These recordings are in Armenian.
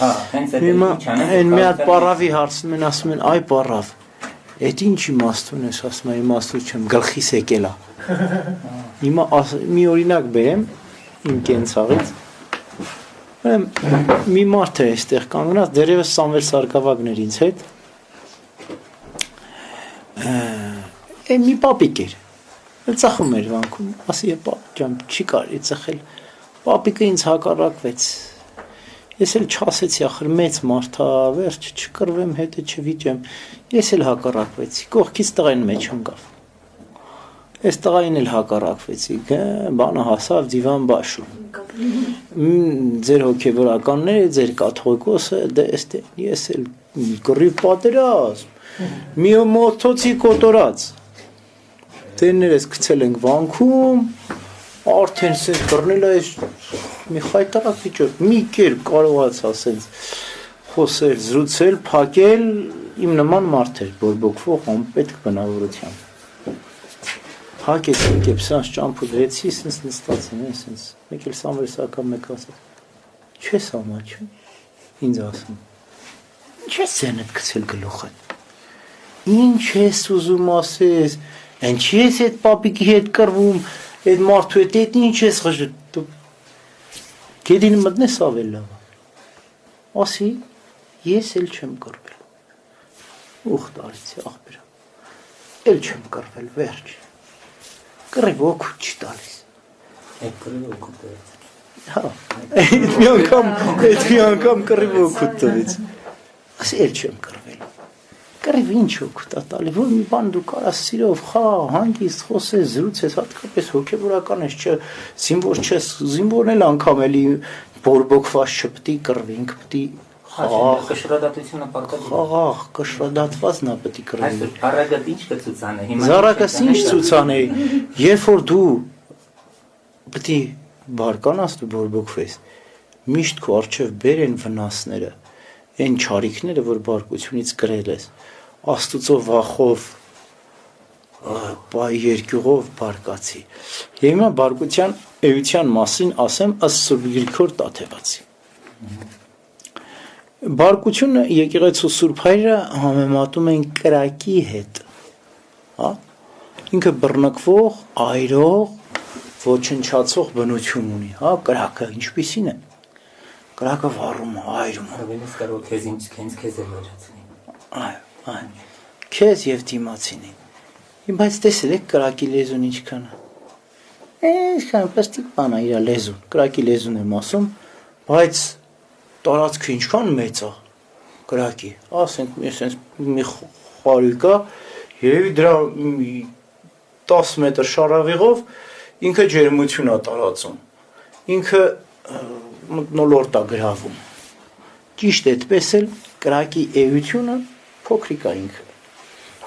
Այն մի հատ պարավի հարցնում են, ասում են, այ պարավ, այդ ինչ իմաստուն ես, ասում եմ, իմաստուն չեմ, գլխիս եկել է։ Հիմա մի օրինակ բերեմ իմ կենցաղից։ Մի մարդ է այստեղ կանգնած, դեռևս Սամվել Սարգսակն էր ինձ հետ։ Մի պապիկ էր, ծխում էր վանքում, ասի է պապ ջան, չի կարելի ծխել, պապիկը ինձ հակառակվեց, ես էլ չասեցի, ախր մեծ մարդ է, վերջ չկռվեմ, հետը չվիճեմ, ես էլ հակառակվեցի, կողքից տղային մեջ ընկավ, ես տղային էլ հակառակվեցի, բանը հասավ դիվան բաշում, ձեր հոգևորականները, ձեր կաթողիկոսը, ես էլ կռիվ պատերազմ, մի մոթոցի կոտորած, տերներս գցել ենք վանքում, արդեն սենց բռնել այս մի խայտարակ վիճակ, մի կերպ կարողաց ասենց խոսել, զրուցել, փակել, իմ նման մարդ էր, բորբոքվող անպետք բնավորությամբ։ Հակեցին կեպսանց ճամփու դրեցի, սենց նստացին, սենց մեկ էլ Սամվել Սարգսակը մեկ ասաց, չես ամաչում, ինձ ասում, ինչ ես ձենդ գցել գլուխը, ինչ ես ուզում ասես, ինչի ես այդ պապիկի հետ կռվում, այդ մարդու հետ այդ ինչ ես խժում, գետին մտնես ավել լավ, ասի, ես էլ չեմ կռվել, ուխ տարիցի աղբերա, էլ չեմ կռվել, վերջ, կռիվ օգուտ չի տալիս, այդ կռիվ օգուտ տվեց, հա, այդ մի անգամ կռիվ օգուտ տվեց, ասի, էլ չեմ կռվել, կռիվ ինչ օգուտ է տալի, որ մի բան դու կարաս սիրով, հանգիստ խոսես, զրուցես, հատկապես հոգևորական ես, զինվոր չես, զինվորն էլ անգամ էլի բորբոքված չպտի կռվի, ինք պտի կշռադատությունը պարտադիր խաղաղ, կշռադատված նա պետք է կռվի։ Այսօր առագատ ինչ կցուցանե։ Զարակս ինչ ցուցանե, երբ որ դու պետք է բարկանաս դու բորբոքվես, միշտ քո առջև բերեն վնասները, այն չարիքները, որ բարկությունից կրել ես, Աստուծո վախով, երկյուղով բարկացի։ Եվ հիմա բարկության էության մասին ասեմ ըստ Սուրբ Գրիգոր Տաթևացի։ Բարկությունը եկեղեցու Սուրբ Հայրը համեմատում են կրակի հետ, հա? Ինքը բռնկվող, այրող, ոչնչացող բնություն ունի, հա, կրակը ինչպիսին է։ Կրակը վառում է, այրում է։ Հավելից կարող քեզ քեզ է վերացնի։ Այո, քեզ եւ դիմացինի։ Բայց տեսել եք կրակի լեզուն ինչքան է։ Այսքան պստիկ բան է իր լեզուն, կրակի լեզուն եմ ասում, բայց տարածքը ինչքան մեծ է կրակի, ասենք մի խարույկ է, երևի դրա 10 մետր շարավիղով ինքը ջերմություն է տարածում, ինքը մթնոլորտ է գրավում, ճիշտ այդպես էլ կրակի էությունը փոքրիկ է ինքը,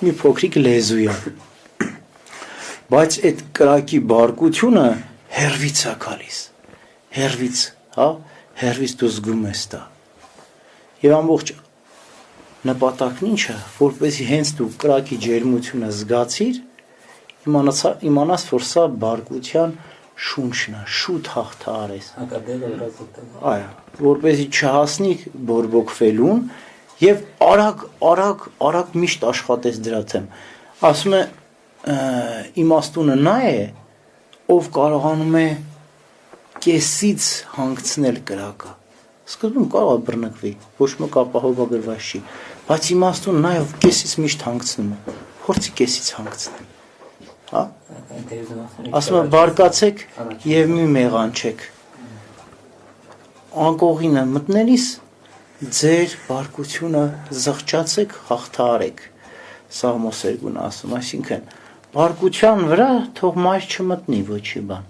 մի փոքրիկ լեզու է, բայց այդ կրակի բարկությունը հերվից է գալիս, հերվից, հա, հերվից դու զգում ես դա, և ամբողջ նպատակն ինչ է, որպեսզի հենց դու կրակի ջերմությունը զգացիր, իմանաս, որ սա բարկության շունչն է, շուտ հաղթահարես, որպեսզի չհասնի բորբոքվելուն և արագ միշտ աշխատես դրա դեմ, ասում է իմաստունը նա է, ով կարողանում է կեսից հանգցնել կրակը, սկզբում կարող է բռնկվի, ոչ մեկ ապահովագրված չի, բայց իմաստուն նա է, ով կեսից միշտ հանգցնում է, փորձի կեսից հանգցնել, հա, ասում է բարկացեք և մի մեղանչեք, անկողինը մտնելիս ձեր բարկությունը զղջացեք, հաղթահարեք, Սաղմոս 2-ն ասում, այսինքն բարկության վրա թող մայր չմտնի ոչի բան,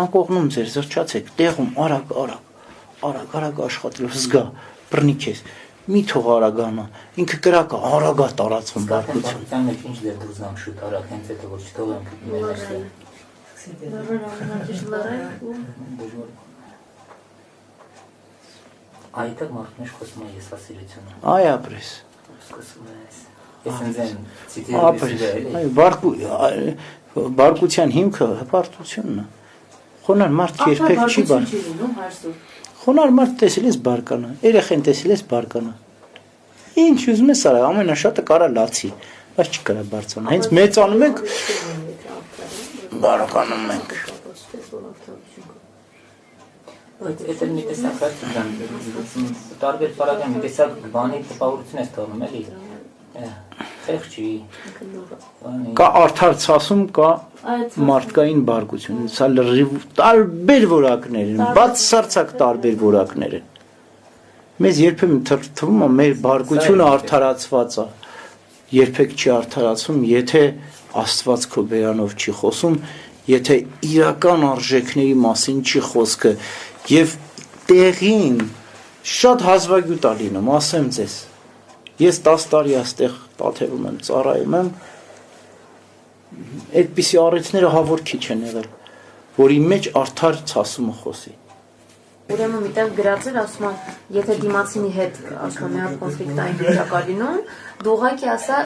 անկողնում ձեր զղջացեք, տեղում արագ աշխատելով զգա, բռնի քեզ, մի թող արագանա, ինքը կրակը արագ է տարածվում բարկություն։ Բարկության մեջ ինչ դեր դուրսամ շուտ արագ, հենց հետո որ չթողենք Այդտեղ մարդն է խոսում է եսասիրությունը։ Այ ապրես։ Սկսում ես։ Ես ինձ բարկության հիմքը հպարտությունն է։ Խոնար մարդ երբեք չի Խոնար մարդ տեսել ես բարկանա, երեխեն տեսել ես բարկանա։ Ինչ ուզում ես արա, ամենաշատը կարա լացի, բայց չկարա բարձրանա։ Հենց մեծանում ենք, բարականում ենք։ Բայց այդ մի տեսակ տարբեր պարագան մի տեսակ բանի տպավորություն ես թողնում էլի։ Խեղճի։ Կա արդարացում, կա մարդկային բարկություն, սա լրիվ տարբեր որակներ են, բացարձակ տարբեր որակներ են։ Մեզ երբեմն թվում է մեր բարկությունը արդարացված է, երբեք չի արդարացում, եթե Աստված քո բերանով չի խոսում, եթե իրական արժեքների մասին չի խոսքը, եւ տեղին շատ հազվագյուտ է լինում, ասեմ ձեզ։ Ես 10 տարի այստեղ Տաթևում եմ, ծառայում եմ, այդպիսի առիթները հավոր քիչ են եղել, որի մեջ արդար ցասումը խոսի։ Ուրեմն միտեղ գրածել ասում եմ, եթե դիմացինի հետ ասում եմ, մի հատ կոնֆլիկտային վիճակ ա լինում, դու ուղղակի ասա,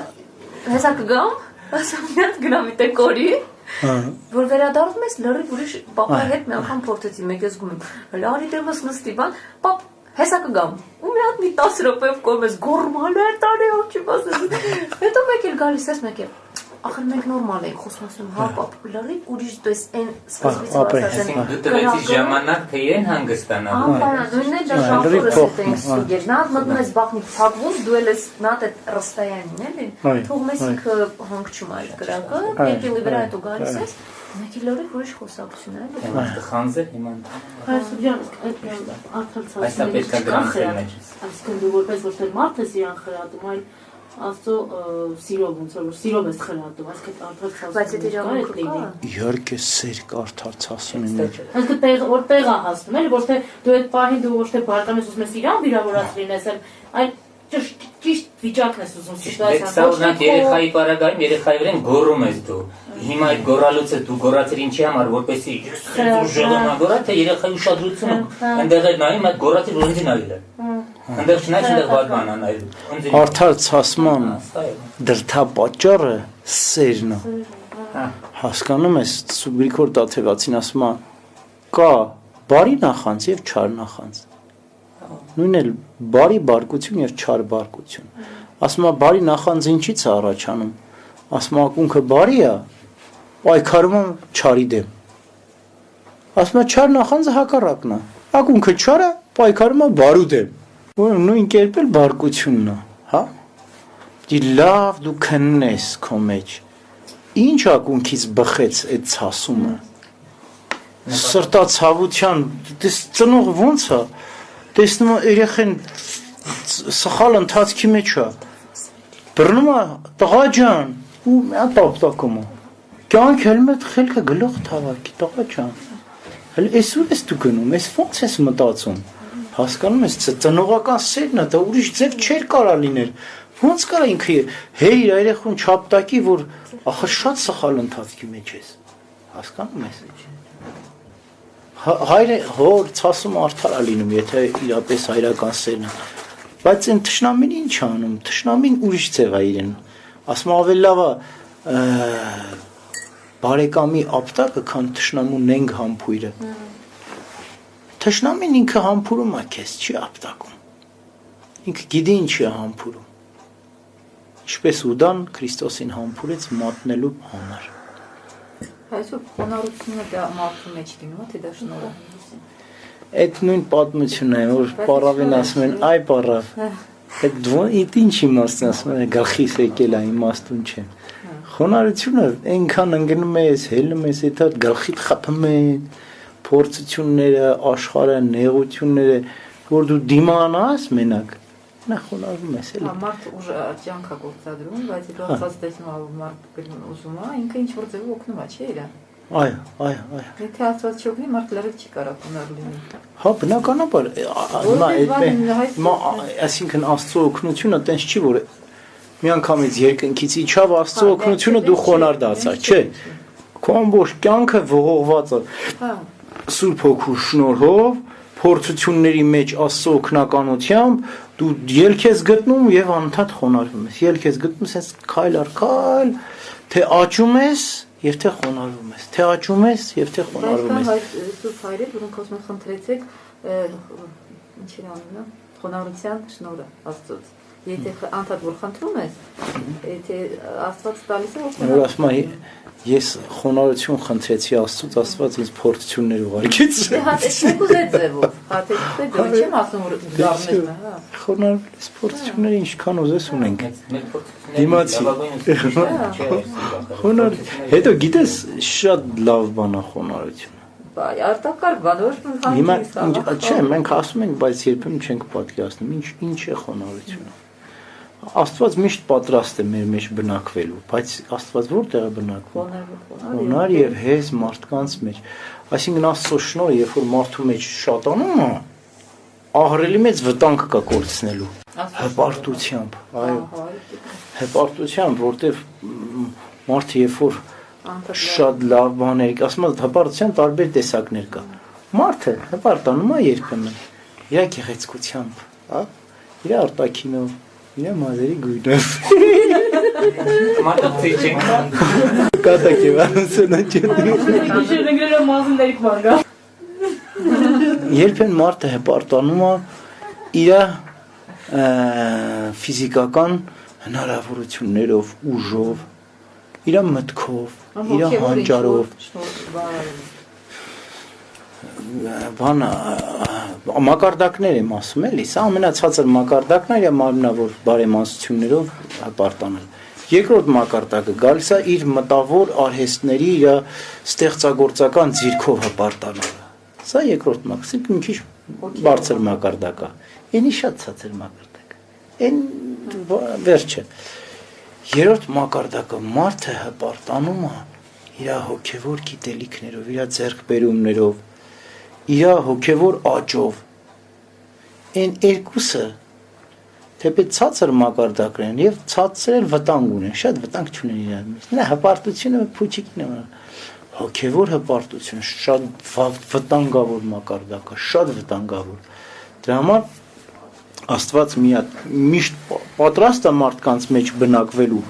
հեսա կգամ, ասում մի հատ գնամ միտեղ կորի, որ վերադառնում ես լրիվ ուրիշ պապայի հետ մի անգամ փորձեցի, մեկ ես գում եմ, լարի դեմս նստի բան, պապ, հեսա կգամ, ու մի հատ մի 10 րոպեով կորում ես, գոռում հալեր տարի օջի բասես, հետո մեկ էլ գալիս ես, մեկ էլ, ախր մենք նորմալ ենք խոսում ասում, հա պապ, լրիվ ուրիշ դες այն սկզբից դու տվեցի ժամանակ թե իրեն հանգստանալու։ նույնն է դա շախորս ենք ստուգեր, նա մտնում ես բախնի փակվում, դու էլ ես նա դե ռստայանին էլի, թողում ես ինքը հանգչում այլ կրակը, եկելի վրա հետո գալիս ես, մեկ էլ լրիվ ուրիշ խոսակցություն է էլի։ Խանձեր հիմա։ Հայրսուբյան, Այսա պետք է դրանցել մեջ։ այսինքն դու որպես ոչ թե մարդ ես իրան խրատում, այլ Աստծո սիրով ոնց որ սիրով ես խրատում, այսինքն արդարացած։ Բայց դա իրավունք կա։ Իհարկե սեր կա արդարացումի մեջ։ Այսինքն տեղ է հասնում, էլի, ոչ թե դու այդ պահին դու ոչ թե բարկան ես ուզում ես իրան վիրավորած լինես, այլ ճիշտ վիճակն ես ուզում սիտուացիան։ Սա օրինակ երեխայի պարագայում երեխայի վրան գոռում ես դու։ Հիմա այդ գոռալուց է դու գոռացիր ինչի համար, որպեսզի ուժեղանա գոռա, թե երեխայի ուշադրությունը այնտեղ է նայում, այդ գոռացիր ոնց նայել է։ Այնտեղ չնայած այնտեղ բարգան անայել։ Արդար ցասման դրդապատճառը սերն է։ Հասկանում ես, Սուբրիկոր Տաթևացին ասում է, կա բարի նախանձ եւ չար նախանձ։ Նույնն էլ բարի բարկություն եւ չար բարկություն։ Ասում է բարի նախանձ ինչից է առաջանում։ Ասում է ակունքը բարի է, պայքարում է չարի դեմ։ Ասում է չար նախանձը հակառակն է։ Ակունքը չարը պայքարում է բարու դեմ։ Որ նույն կերպ էլ բարկությունն է, հա։ Դի լավ դու քննես քո մեջ։ Ինչ ակունքից բխեց այդ ցասումը։ Սրտացավության, դες ծնող ոնց է։ Տեսնում է երեխեն սխալ ընթացքի մեջ է։ Բռնում է տղա ջան, ու մի հատ ապտակում է։ Կյանք հելմետ խելքը գլուխ թավարկի տղա ջան։ Հələ այսուր ես դու գնում, ես ոնց ես մտածում։ Հասկանում ես, ծնողական սերն է, դա ուրիշ ձև չէր կարա լինել։ Ոնց կարա ինքը հեյ իր երեխուն չապտակի, որ ախր շատ սխալ ընթացքի մեջ ես։ Հասկանում ես։ Հայրը հոր ցասում արդար է լինում, եթե իրապես հայրական սերն է։ Բայց այն թշնամին ինչ է անում։ Թշնամին ուրիշ ձև է իրեն։ Ասում ավելի լավ է բարեկամի ապտակը, քան թշնամու նենգ համբույրը։ Թշնամին ինքը համբուրում է քեզ, չի ապտակում։ Ինքը գիտի ինչի է համբուրում։ Ինչպես Ուդան Քրիստոսին համբուրեց մատնելու համար։ Այսօր խոնարհությունը դա մարդու մեջ լինում է, թե դա շնորհը։ Այդ նույն պատմությունն է, որ պարավին ասում են, այ պարավ։ Այդ ինչ իմաստն ասում են, գլխիս եկել է, իմաստուն չէ։ Խոնարհությունը այնքան ընկնում ես, հելնում ես, այդ գլխիդ խփում են, փորձությունները, աշխարհը, նեղությունները, որ դու դիմանաս մենակ, նա խոնարհվում ես էլի։ Մարդ ուժ ջանք է գործադրում, բայց հետո ասած տեսնում ա մարդ ուզում է, ինքը ինչ որ ձևով օգնում է, չէ՞ իրան։ Այո։ Եթե Աստված չօգնի, մարդ լրիվ չի կարող խոնարհ լինել։ Հա, բնականաբար, այսինքն Աստծո օգնությունը տենց չի, որ մի անգամից երկնքից իջավ Աստծո օգնությունը դու խոնարհ դարձա, չէ։ Քո ամբողջ կյանքը ողողված է Սուրբ Հոգու շնորհով, փորձությունների մեջ Աստծո օգնականությամբ դու ելք ես գտնում եւ անընդհատ խոնարհվում ես։ Ելք ես գտնում ես քայլ առ քայլ, թե աճում ես եւ թե խոնարհվում ես, թե աճում ես եւ թե խոնարհվում ես։ Սուրբ հայրեր, որոնք ասում են խնդրեցեք, ինչի անունը, խոնարհության շնորհը Աստծոց։ Եթե անդադ որ խնդրում ես, եթե Աստված տալիս է Որ ասում է ես խոնարհություն խնդրեցի Աստծոց, Աստված ինձ փորձություններ ուղարկեց։ Հատ էս ուզե ձևով, հատ էս չեմ ասում որ գարնես, հա։ Խոնարհ փորձությունները ինչքան ուզես ունենք։ Դիմացի։ Խոնարհ, հետո գիտես շատ լավ բան է խոնարհությունը։ Բայ արտակարգ բան ոչ մի Հիմա բան չէ, մենք ասում ենք, բայց երբեմն չենք պատկերացնում, ինչ է խոնարհությունը։ Աստված միշտ պատրաստ է մեր մեջ բնակվելու, բայց Աստված որտեղ է բնակվում։ Խոնարհ եւ հեզ մարդկանց մեջ։ Այսինքն Աստծո շնորհը, երբ որ մարդու մեջ շատանում է, ահռելի մեծ վտանգ կա կորցնելու։ Հպարտությամբ, այո։ Հպարտությամբ, որտեվ մարդը երբ որ շատ լավ բաներ, ասում եմ, հպարտության տարբեր տեսակներ կա։ Մարդը հպարտանում է երբեմն իր գեղեցկությամբ, հա, իր արտաքինով, իր մազերի գույնով։ Մարդը ցիջենք։ Կատակի վարությունը չդի։ Շիրնգրերը մազների կվանգա։ Երբեմն մարդը հպարտանում է իր ֆիզիկական հնարավորություններով, ուժով, իր մտքով, իր հանճարով, բանը մակարդակներ եմ ասում էլի, սա ամենացածր մակարդակն է իր մարմնավոր բարեմաստություններով հպարտանել։ Երկրորդ մակարդակը գալիս է իր մտավոր արհեստների իր ստեղծագործական ձիրքով հպարտանալը։ Սա երկրորդ մակարդակը, մի քիչ բարձր մակարդակ է։ Էնի շատ ցածր մակարդակ։ Էն վերջը։ Երրորդ մակարդակը մարդը հպարտանում է իր հոգևոր գիտելիքներով, իր ձեռքբերումներով, իր հոգևոր աճով։ Այն երկուսը թեպետ ցածր մակարդակներ են եւ ցածր վտանգ ունեն, շատ վտանգ չունեն իրար մեջ։ Նա հպարտությունը փուչիկին է։ Հոգևոր հպարտությունը շատ վտանգավոր մակարդակ է, շատ վտանգավոր։ Դրա համար Աստված միշտ պատրաստ է մարդկանց մեջ բնակվելու,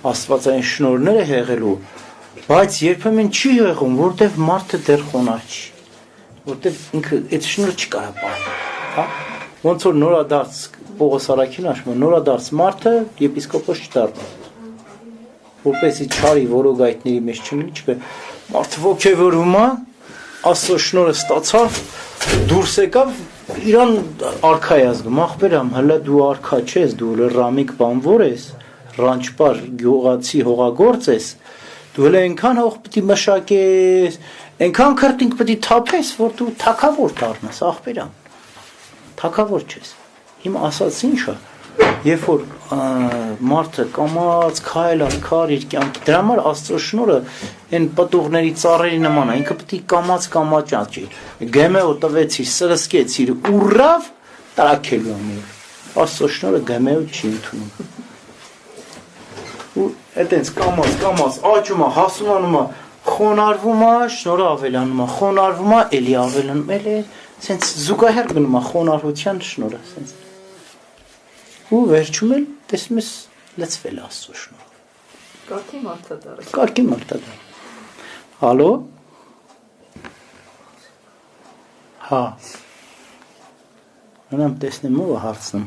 Աստվածային շնորհները հեղելու, բայց երբեմն չի եղում, որտեվ մարդը դեռ խոնարհ չի, որտեվ ինքը այդ շնորհը չկարա պահել, հա։ Ոնց որ նորադարձ Պողոս Արաքելն ասում է, նորադարձ մարդը եպիսկոպոս չդառնա, որպեսզի չարի որոգայթների մեջ չլինի, չկա։ Մարդը ոգևորում է, Աստծո շնորհը ստացավ, դուրս եկավ, իրան արքա է ազգում, ախպերամ, հələ դու արքա չես, դու լրամիկ բանվոր ես, ռանչպար գյուղացի հողագործ ես, դու հələ այնքան հող պիտի մշակես, այնքան քրտինք պիտի թափես, որ դու թագավոր դառնաս, ախպերամ, թագավոր չես։ Հիմա ասած ինչ է, երբ որ մարդը կամաց քայլ իր կյանքի, դրա համար Աստծո շնորհը այն պտուղների ծառերի նման է, ինքը պիտի կամաց աճի։ Գեմեո տվեցիր, սրսկեցիր, ուռավ, տարակելու ամեն։ Աստծո շնորհը գեմեո չի ընդունում։ Ու այտենց կամաց աճում է, հասունանում է, խոնարհվում է, շնորհը ավելանում է, խոնարհվում է, էլի ավելանում, էլի սենց զուգահեռ գնում է խոնարհության շնորհը, սենց։ Ու վերջում էլ տեսնում ես լցվել Աստծո շնորհով։ Կարգի մարդադար։ Կարգի մարդադար։ Հալո։ Հա։ Անամ տեսնեմ ով է հարցնում։